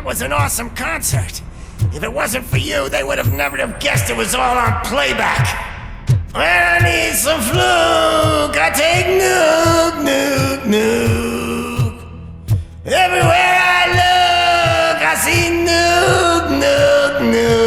was an awesome concert. If it wasn't for you, they would have never have guessed it was all on playback. When I need some fluke, I take nuke, nuke, nuke. Everywhere I look, I see nuke, nuke, nuke.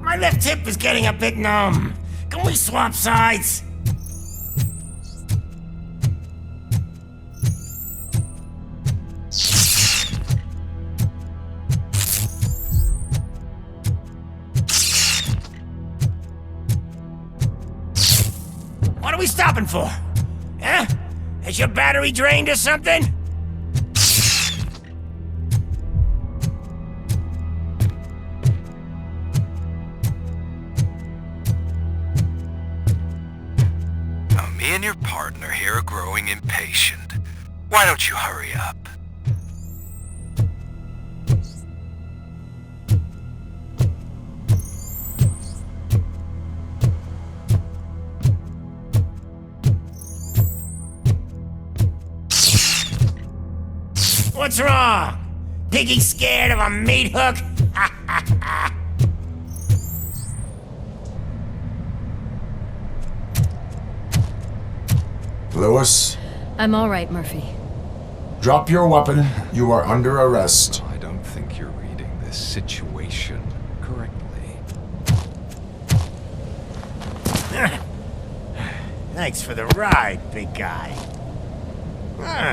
My left hip is getting a bit numb. Can we swap sides? What are we stopping for? Huh? Is your battery drained or something? Me and your partner here are growing impatient. Why don't you hurry up? What's wrong? Piggy scared of a meat hook? Lewis, I'm all right, Murphy. drop your weapon. You are under arrest. I don't think you're reading this situation correctly. Thanks for the ride, big guy.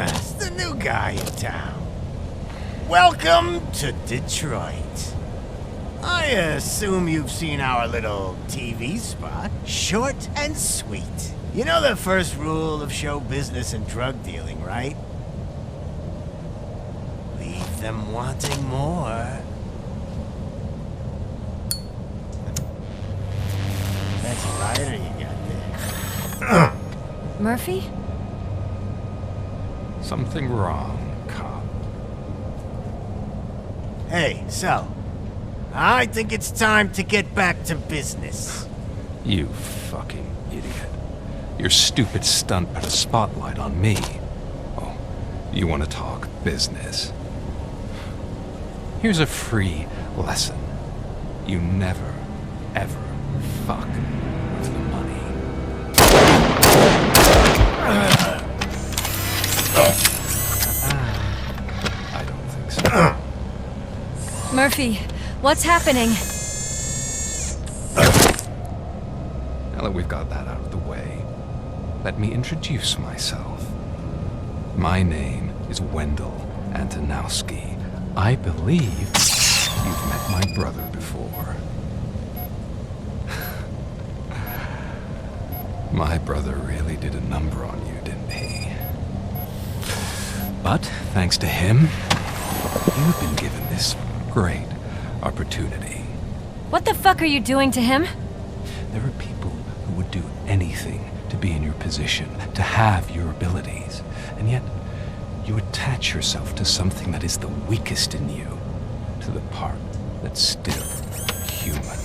It's the new guy in town. Welcome to Detroit. I assume you've seen our little TV spot. Short and sweet. You know the first rule of show business and drug dealing, right? Leave them wanting more. That's a lighter you got there. Murphy? Something wrong, cop. Hey, so, I think it's time to get back to business. You fucking idiot. Your stupid stunt put a spotlight on me. Oh, you want to talk business? Here's a free lesson. You never, ever fuck with the money. I don't think so. Murphy, what's happening? Now that we've got that out of the way, let me introduce myself. My name is Wendell Antonowski. I believe you've met my brother before. My brother really did a number on you, didn't he? But thanks to him, you've been given this great opportunity. What the fuck are you doing to him? There are people who would do anything to be in your position, to have your abilities, and yet you attach yourself to something that is the weakest in you, to the part that's still human.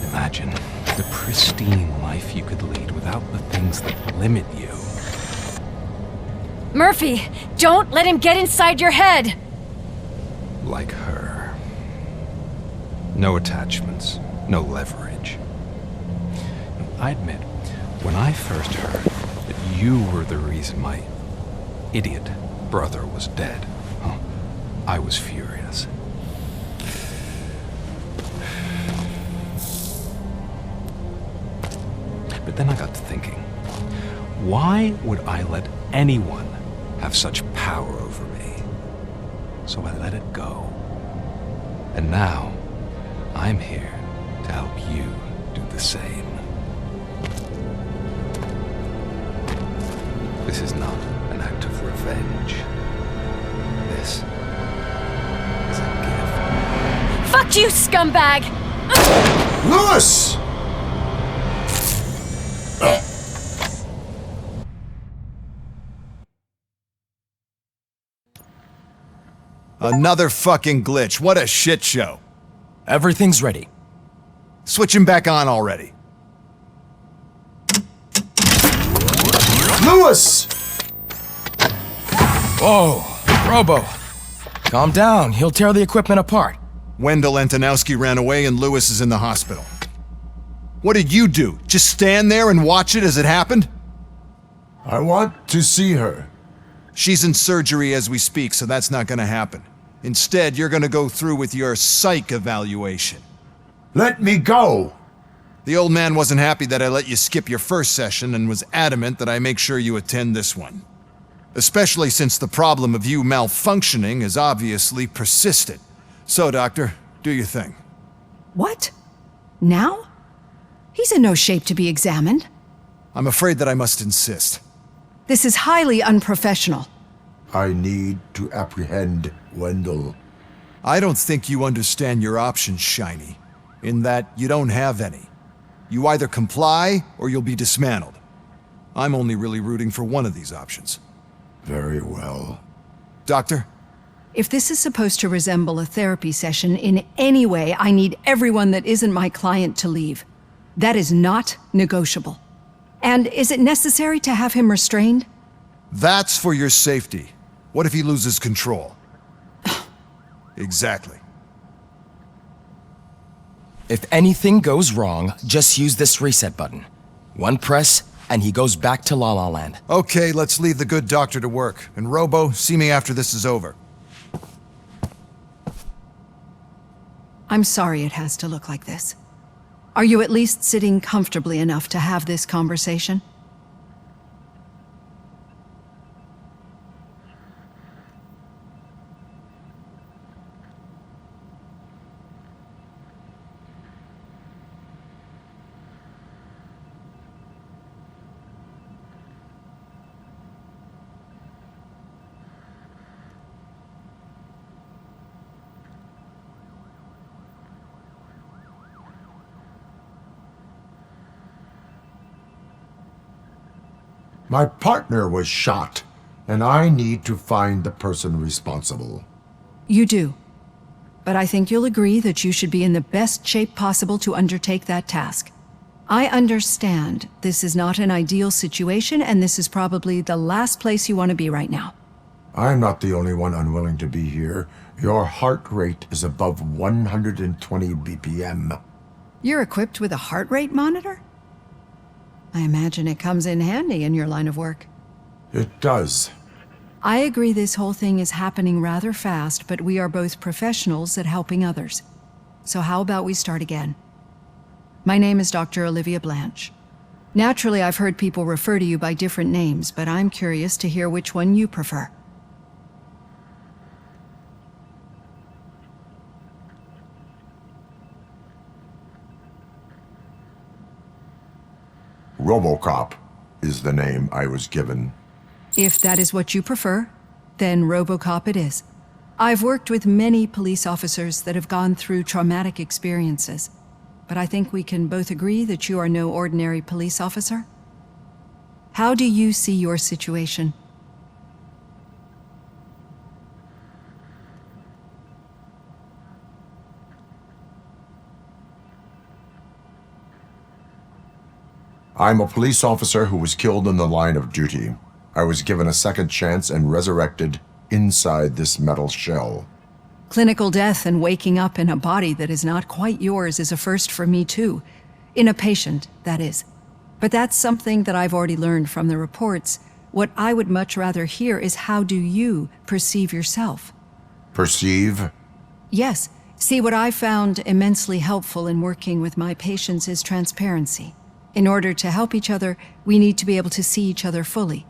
Imagine the pristine life you could lead without the things that limit you. Murphy, don't let him get inside your head! Like her. No attachments, no leverage. I admit, when I first heard that you were the reason my idiot brother was dead, I was furious. But then I got to thinking, why would I let anyone have such power over me? So I let it go. And now, I'm here to help you do the same. This is not an act of revenge. This is a gift. Fuck you, scumbag! Lewis! Another fucking glitch. What a shit show. Everything's ready. Switch him back on already. Lewis! Whoa, Robo. Calm down, he'll tear the equipment apart. Wendell Antonowski ran away and Lewis is in the hospital. What did you do? Just stand there and watch it as it happened? I want to see her. She's in surgery as we speak, so that's not gonna happen. Instead, you're gonna go through with your psych evaluation. Let me go! The old man wasn't happy that I let you skip your first session and was adamant that I make sure you attend this one. Especially since the problem of you malfunctioning is obviously persistent. So, Doctor, do your thing. What? Now? He's in no shape to be examined. I'm afraid that I must insist. This is highly unprofessional. I need to apprehend Wendell. I don't think you understand your options, Shiny, in that you don't have any. You either comply or you'll be dismantled. I'm only really rooting for one of these options. Very well. Doctor? If this is supposed to resemble a therapy session in any way, I need everyone that isn't my client to leave. That is not negotiable. And is it necessary to have him restrained? That's for your safety. What if he loses control? Exactly. If anything goes wrong, just use this reset button. One press, and he goes back to La La Land. Okay, let's leave the good doctor to work. And Robo, see me after this is over. I'm sorry it has to look like this. Are you at least sitting comfortably enough to have this conversation? My partner was shot, and I need to find the person responsible. You do. But I think you'll agree that you should be in the best shape possible to undertake that task. I understand this is not an ideal situation, and this is probably the last place you want to be right now. I'm not the only one unwilling to be here. Your heart rate is above 120 BPM. You're equipped with a heart rate monitor? I imagine it comes in handy in your line of work. It does. I agree this whole thing is happening rather fast, but we are both professionals at helping others. So how about we start again? My name is Dr. Olivia Blanche. Naturally, I've heard people refer to you by different names, but I'm curious to hear which one you prefer. RoboCop is the name I was given. If that is what you prefer, then RoboCop it is. I've worked with many police officers that have gone through traumatic experiences, but I think we can both agree that you are no ordinary police officer. How do you see your situation? I'm a police officer who was killed in the line of duty. I was given a second chance and resurrected inside this metal shell. Clinical death and waking up in a body that is not quite yours is a first for me too. In a patient, that is. But that's something that I've already learned from the reports. What I would much rather hear is how do you perceive yourself? Perceive? Yes. See, what I found immensely helpful in working with my patients is transparency. In order to help each other, we need to be able to see each other fully.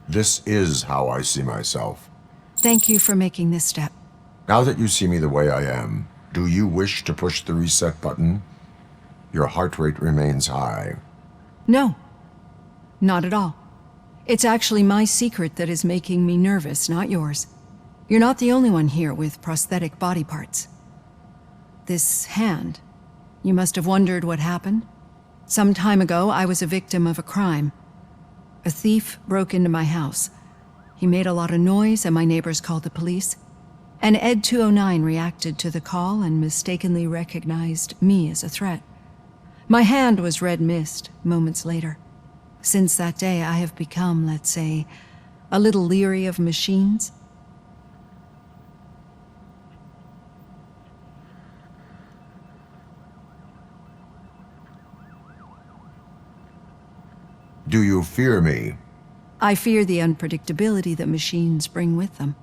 This is how I see myself. Thank you for making this step. Now that you see me the way I am, do you wish to push the reset button? Your heart rate remains high. No. Not at all. It's actually my secret that is making me nervous, not yours. You're not the only one here with prosthetic body parts. this hand. You must have wondered what happened. Some time ago, I was a victim of a crime. A thief broke into my house. He made a lot of noise and my neighbors called the police. And Ed 209 reacted to the call and mistakenly recognized me as a threat. My hand was red mist moments later. Since that day, I have become, let's say, a little leery of machines. Do you fear me? I fear the unpredictability that machines bring with them.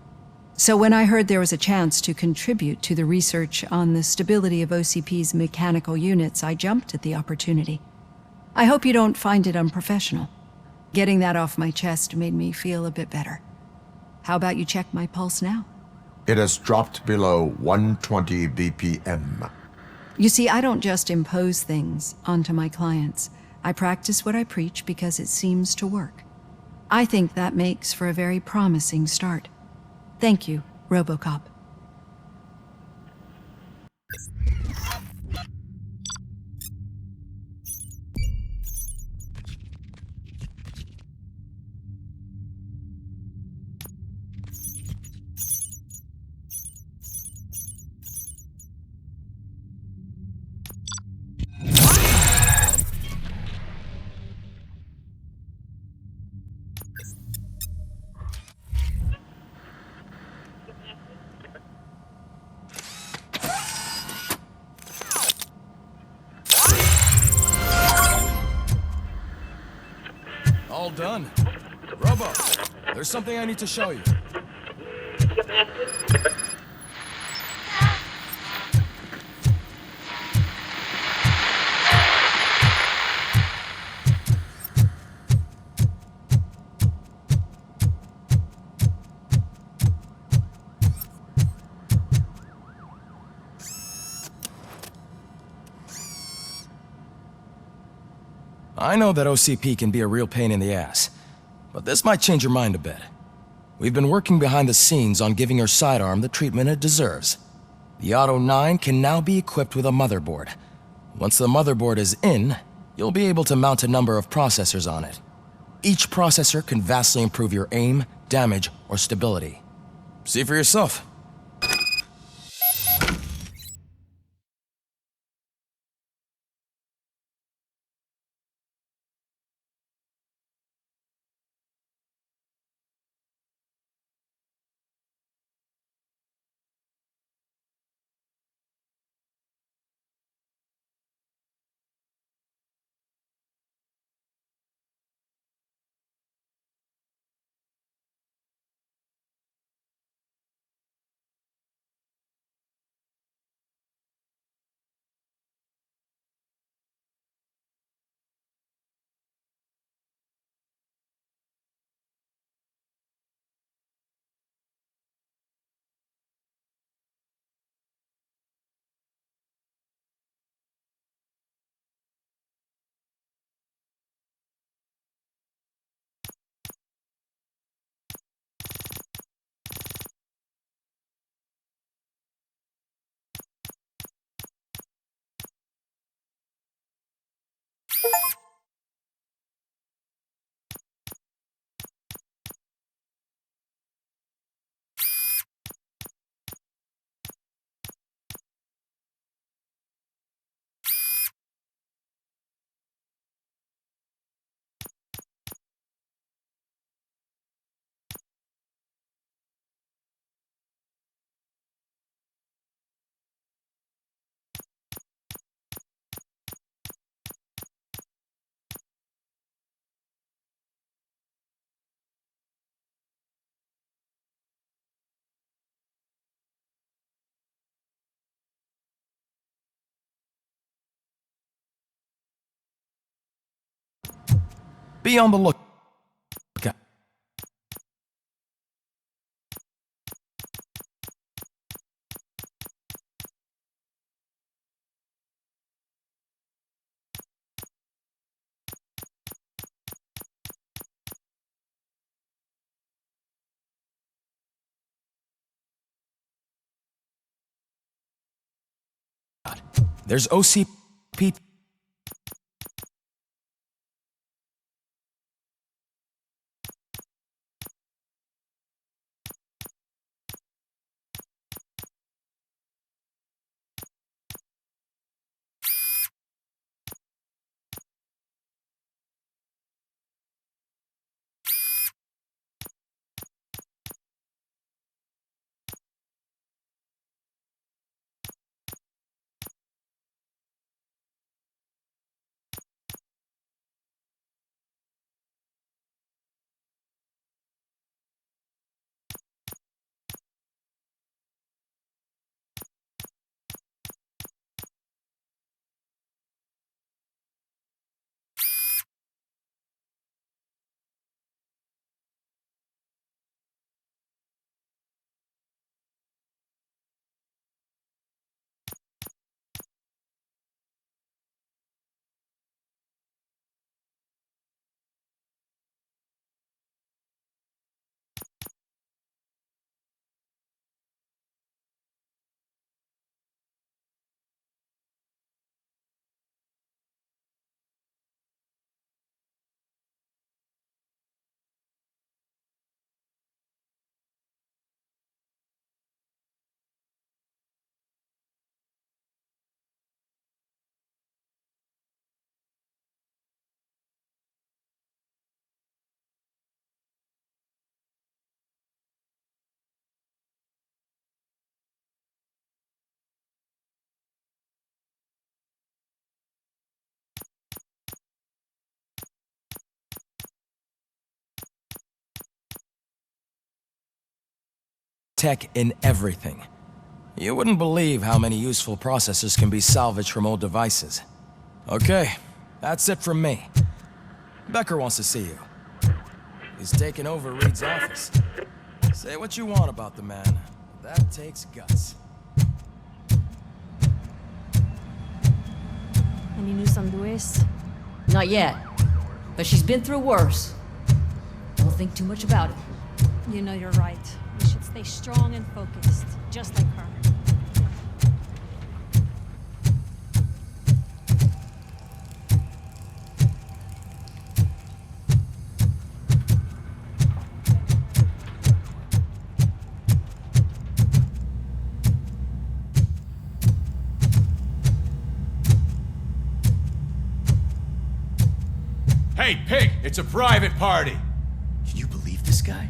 So when I heard there was a chance to contribute to the research on the stability of OCP's mechanical units, I jumped at the opportunity. I hope you don't find it unprofessional. Getting that off my chest made me feel a bit better. How about you check my pulse now? It has dropped below 120 BPM. You see, I don't just impose things onto my clients. I practice what I preach because it seems to work. I think that makes for a very promising start. Thank you, RoboCop. All done. Robo, there's something I need to show you. I know that OCP can be a real pain in the ass, but this might change your mind a bit. We've been working behind the scenes on giving your sidearm the treatment it deserves. The Auto 9 can now be equipped with a motherboard. Once the motherboard is in, you'll be able to mount a number of processors on it. Each processor can vastly improve your aim, damage, or stability. See for yourself. Be on the lookout. There's OCP. Tech in everything. You wouldn't believe how many useful processors can be salvaged from old devices. Okay, that's it from me. Becker wants to see you. He's taken over Reed's office. Say what you want about the man. That takes guts. Any news on Luis? Not yet. But she's been through worse. Don't think too much about it. You know you're right. We should stay strong and focused, just like her. Hey, Pig! It's a private party! Can you believe this guy?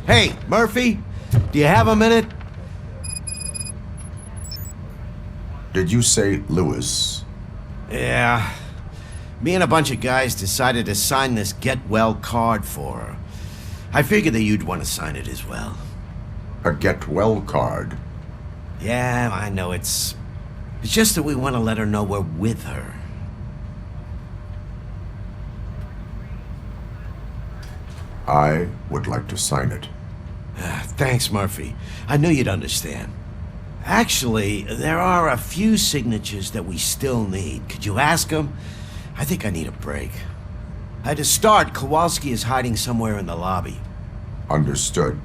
Hey, Murphy, do you have a minute? Did you say Lewis? Yeah. Me and a bunch of guys decided to sign this get well card for her. I figured that you'd want to sign it as well. A get well card? Yeah, I know it's just that we want to let her know we're with her. I would like to sign it. Thanks, Murphy. I knew you'd understand. Actually, there are a few signatures that we still need. Could you ask them? I think I need a break. To start, Kowalski is hiding somewhere in the lobby. Understood.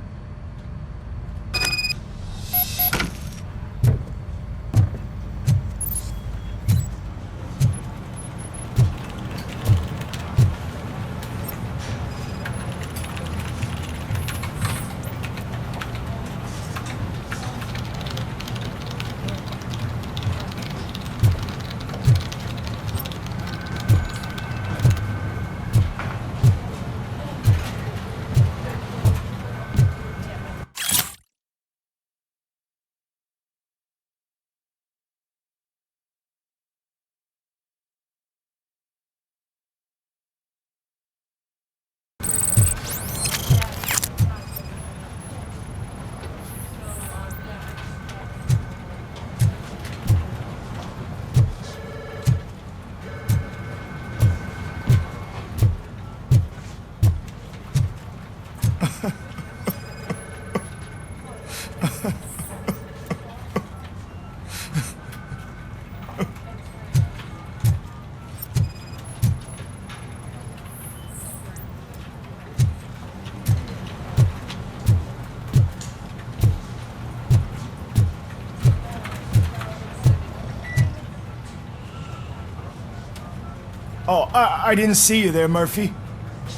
Oh, I didn't see you there, Murphy.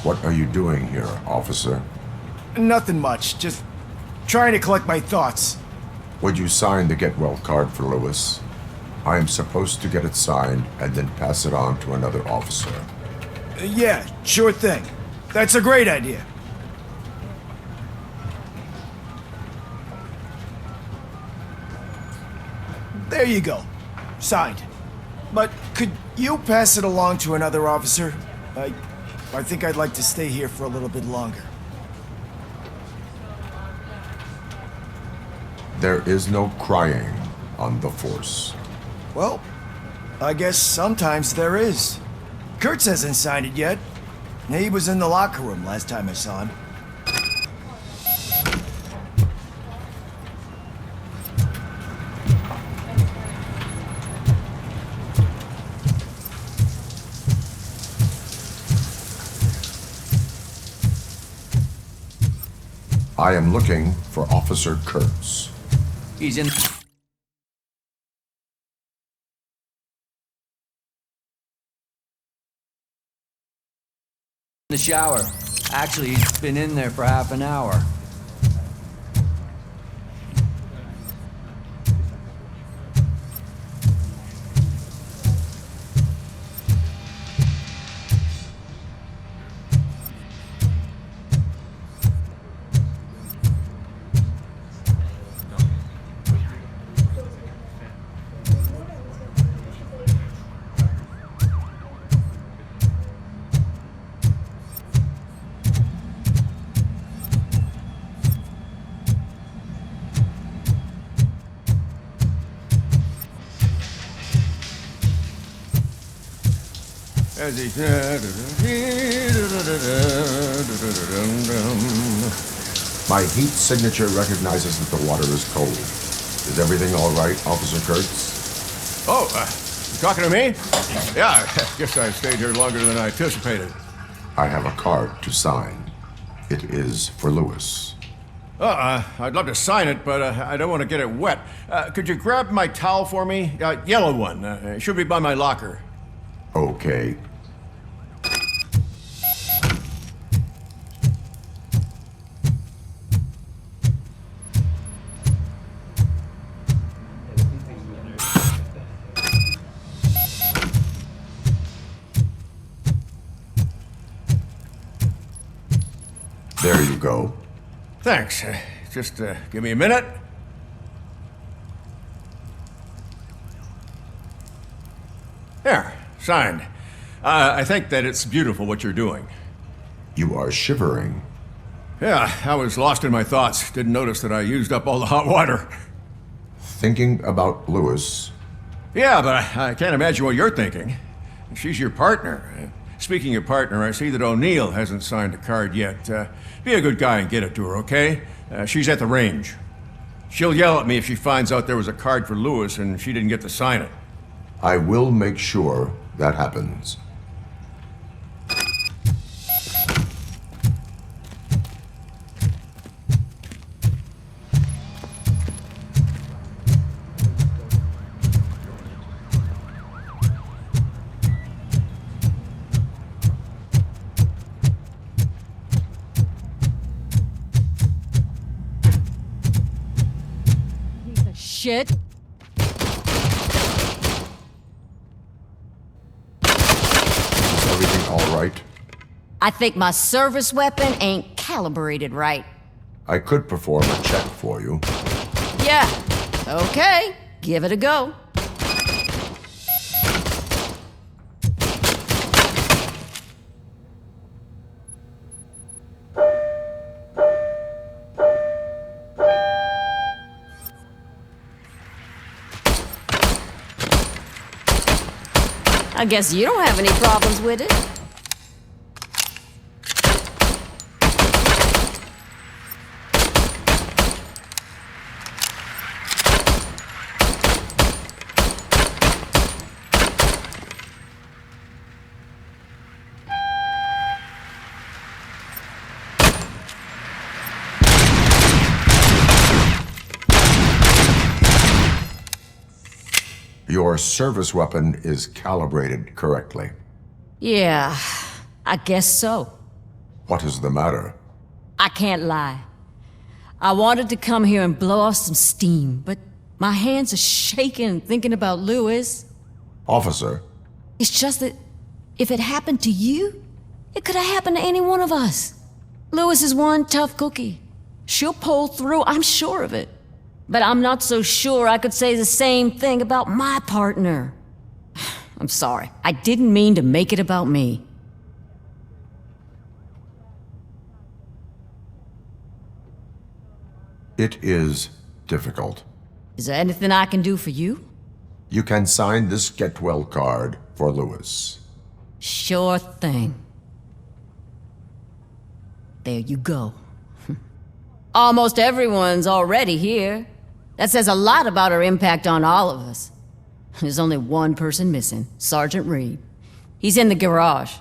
What are you doing here, officer? Nothing much, just trying to collect my thoughts. Would you sign the get well card for Lewis? I am supposed to get it signed and then pass it on to another officer. Yeah, sure thing. That's a great idea. There you go. Signed. But could you pass it along to another officer? I think I'd like to stay here for a little bit longer. There is no crying on the force. Well, I guess sometimes there is. Kurtz hasn't signed it yet. He was in the locker room last time I saw him. I am looking for Officer Kurtz. He's in the shower. Actually, he's been in there for half an hour. My heat signature recognizes that the water is cold. Is everything all right, Officer Kurtz? Oh, you talking to me? Yeah, I guess I stayed here longer than I anticipated. I have a card to sign. It is for Lewis. I'd love to sign it, but I don't want to get it wet. Could you grab my towel for me? Yellow one. It should be by my locker. Okay. There you go. Thanks. Just give me a minute. There, signed. I think that it's beautiful what you're doing. You are shivering. Yeah, I was lost in my thoughts. Didn't notice that I used up all the hot water. Thinking about Lewis. Yeah, but I can't imagine what you're thinking. She's your partner. Speaking of partner, I see that O'Neill hasn't signed a card yet. Be a good guy and get it to her, okay? She's at the range. She'll yell at me if she finds out there was a card for Lewis and she didn't get to sign it. I will make sure that happens. Shit. Is everything all right? I think my service weapon ain't calibrated right. I could perform a check for you. Yeah. Okay. Give it a go. I guess you don't have any problems with it. Your service weapon is calibrated correctly. Yeah, I guess so. What is the matter? I can't lie. I wanted to come here and blow off some steam, but my hands are shaking thinking about Lewis. Officer. It's just that if it happened to you, it could have happened to any one of us. Lewis is one tough cookie. She'll pull through, I'm sure of it. But I'm not so sure I could say the same thing about my partner. I'm sorry. I didn't mean to make it about me. It is difficult. Is there anything I can do for you? You can sign this get well card for Lewis. Sure thing. There you go. Almost everyone's already here. That says a lot about her impact on all of us. There's only one person missing, Sergeant Reed. He's in the garage.